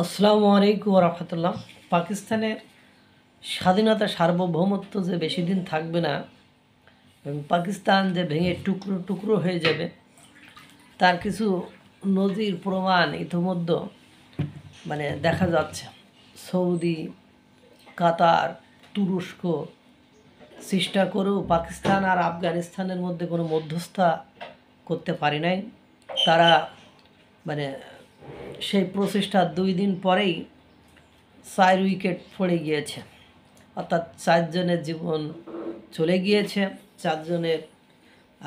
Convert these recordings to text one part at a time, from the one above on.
আসসালামু আলাইকুম রহমতুল্লাহ। পাকিস্তানের স্বাধীনতা সার্বভৌমত্ব যে বেশি দিন থাকবে না এবং পাকিস্তান যে ভেঙে টুকরো টুকরো হয়ে যাবে তার কিছু নজির প্রমাণ ইতিমধ্যে দেখা যাচ্ছে। সৌদি, কাতার, তুরস্ক চেষ্টা করেও পাকিস্তান আর আফগানিস্তানের মধ্যে কোনো মধ্যস্থতা করতে পারে নাই। তারা সেই প্রচেষ্টা 2 দিন পরেই 4 উইকেট পড়ে গিয়েছে, অর্থাৎ 4 জনের জীবন চলে গিয়েছে। 4 জনের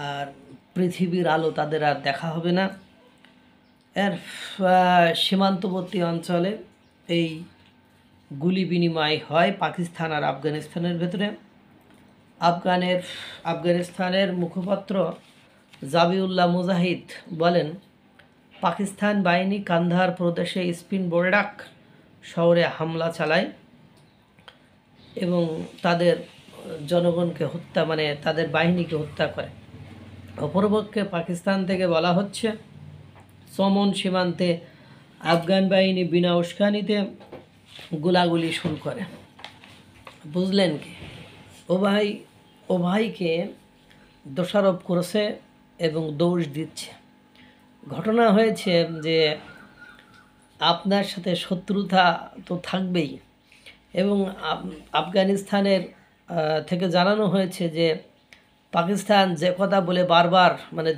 আর পৃথিবীর আলো তাদের আর দেখা হবে না। এর সীমান্তবর্তী অঞ্চলে এই গুলি বিনিময় হয় পাকিস্তান আর আফগানিস্তানের ভেতরে। আফগানিস্তানের মুখপাত্র জাবিউল্লাহ মুজাহিদ বলেন, পাকিস্তান বাহিনী কান্দাহার প্রদেশে স্পিন বোর্ডাক শহরে হামলা চালায় এবং তাদের জনগণকে হত্যা তাদের বাহিনীকে হত্যা করে। অপরপক্ষে পাকিস্তান থেকে বলা হচ্ছে সমন সীমান্তে আফগান বাহিনী বিনা উস্কানিতে গোলাগুলি শুরু করে। বুঝলেন কি? ও ভাইকে দোষারোপ করেছে এবং দোষ দিচ্ছে। ঘটনা হয়েছে যে আপনার সাথে শত্রুতা তো থাকবেই, এবং আফগানিস্তানের থেকে জানানো হয়েছে যে পাকিস্তান যে কথা বলে বারবার,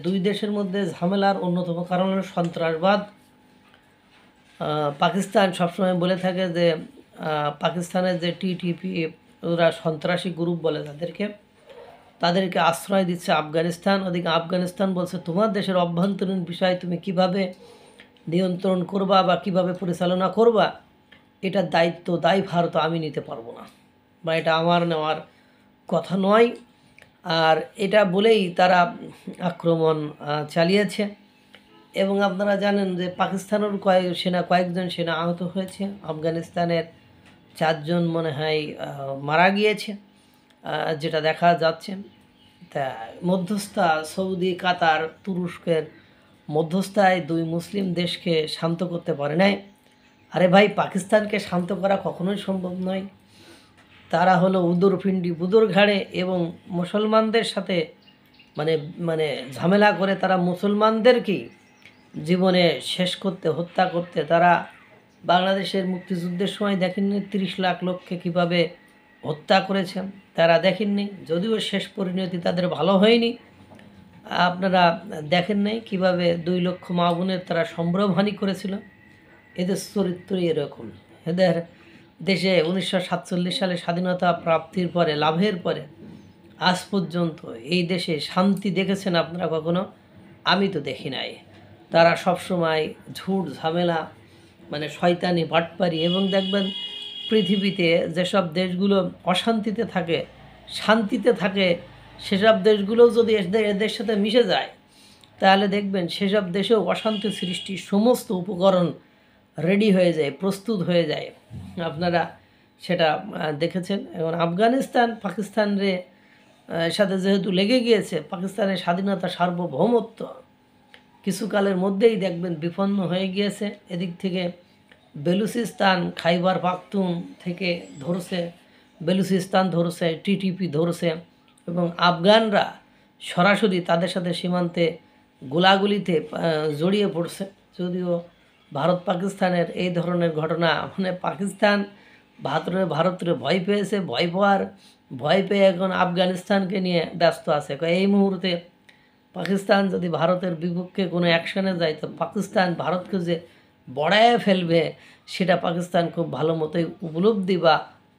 দুই দেশের মধ্যে ঝামেলার অন্যতম কারণ হলো সন্ত্রাসবাদ। পাকিস্তান সবসময় বলে থাকে যে পাকিস্তানের যে টিটিপি, ওরা সন্ত্রাসী গ্রুপ বলে তাদেরকে আশ্রয় দিচ্ছে আফগানিস্তান। ওদিকে আফগানিস্তান বলছে তোমার দেশের অভ্যন্তরীণ বিষয় তুমি কিভাবে নিয়ন্ত্রণ করবা বা কিভাবে পরিচালনা করবা, এটার দায়ভার তো আমি নিতে পারবো না, বা এটা আমার নেওয়ার কথা নয়। আর এটা বলেই তারা আক্রমণ চালিয়েছে। এবং আপনারা জানেন যে পাকিস্তানের কয়েকজন সেনা আহত হয়েছে, আফগানিস্তানের 4 জন মনে হয় মারা গিয়েছে, যেটা দেখা যাচ্ছে। তা মধ্যস্থা সৌদি, কাতার, তুরস্কের মধ্যস্থায় 2 মুসলিম দেশকে শান্ত করতে পারে নাই। আরে ভাই, পাকিস্তানকে শান্ত করা কখনোই সম্ভব নয়। তারা হলো উদরপিণ্ডি বুদর ঘাড়ে, এবং মুসলমানদের সাথে ঝামেলা করে তারা মুসলমানদেরকেই জীবনে শেষ করতে, হত্যা করতে। তারা বাংলাদেশের মুক্তিযুদ্ধের সময় দেখেননি 30 লাখ লোককে কীভাবে হত্যা করেছেন? তারা দেখেননি? যদিও শেষ পরিণতি তাদের ভালো হয়নি। আপনারা দেখেন নাই কীভাবে 2 লক্ষ মা বোনের তারা সম্ভ্রমহানি করেছিল? এদের চরিত্রই এরকম। এদের দেশে 1947 সালে স্বাধীনতা প্রাপ্তির পরে, লাভের পরে আজ পর্যন্ত এই দেশে শান্তি দেখেছেন আপনারা কখনো? আমি তো দেখি নাই। তারা সবসময় ঝুট ঝামেলা, শয়তানি, বাটপারি। এবং দেখবেন পৃথিবীতে যেসব দেশগুলো অশান্তিতে থাকে, শান্তিতে থাকে, সেসব দেশগুলোও যদি এদের সাথে মিশে যায়, তাহলে দেখবেন সেসব দেশেও অশান্তি সৃষ্টির সমস্ত উপকরণ রেডি হয়ে যায়, প্রস্তুত হয়ে যায়। আপনারা সেটা দেখেছেন। এবং আফগানিস্তান পাকিস্তানের সাথে যেহেতু লেগে গিয়েছে, পাকিস্তানের স্বাধীনতা সার্বভৌমত্ব কিছুকালের মধ্যেই দেখবেন বিপন্ন হয়ে গিয়েছে। এদিক থেকে বেলুচিস্তান, খাইবার পাখতুন থেকে ধরছে, বেলুচিস্তান ধরছে, টিটিপি ধরছে, এবং আফগানরা সরাসরি তাদের সাথে সীমান্তে গোলাগুলিতে জড়িয়ে পড়ছে। যদিও ভারত পাকিস্তানের এই ধরনের ঘটনা, পাকিস্তান ভারতের ভয় পেয়েছে, ভয় পেয়ে এখন আফগানিস্তানকে নিয়ে ব্যস্ত আছে। এই মুহূর্তে পাকিস্তান যদি ভারতের বিপক্ষে কোনো অ্যাকশনে যায়, তো পাকিস্তান ভারতকে যে বড়ায় ফেলবে সেটা পাকিস্তান খুব ভালো মতোই উপলব্ধি বা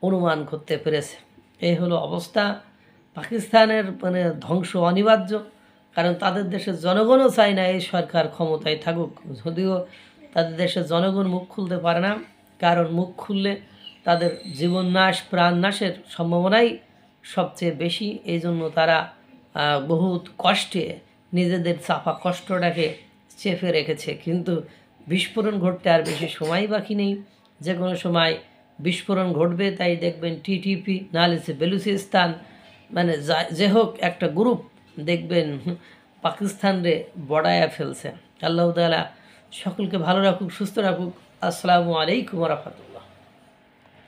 অনুমান করতে পেরেছে। এই হলো অবস্থা। পাকিস্তানের ধ্বংস অনিবার্য, কারণ তাদের দেশের জনগণও চায় না এই সরকার ক্ষমতায় থাকুক। যদিও তাদের দেশের জনগণ মুখ খুলতে পারে না, কারণ মুখ খুললে তাদের জীবন নাশ, প্রাণ নাশের সম্ভাবনাই সবচেয়ে বেশি। এই জন্য তারা বহুত কষ্টে নিজেদের চাপা কষ্টটাকে চেপে রেখেছে। কিন্তু বিস্ফোরণ ঘটতে আর বেশি সময় বাকি নেই, যে কোনো সময় বিস্ফোরণ ঘটবে। তাই দেখবেন টিটিপি, নাহলে বেলুচিস্তান, যে হোক একটা গ্রুপ দেখবেন পাকিস্তানরে বড়ায়া ফেলছে। আল্লাহ তাআলা সকলকে ভালো রাখুক, সুস্থ রাখুক। আসসালামু আলাইকুম রহমতুল্লাহ।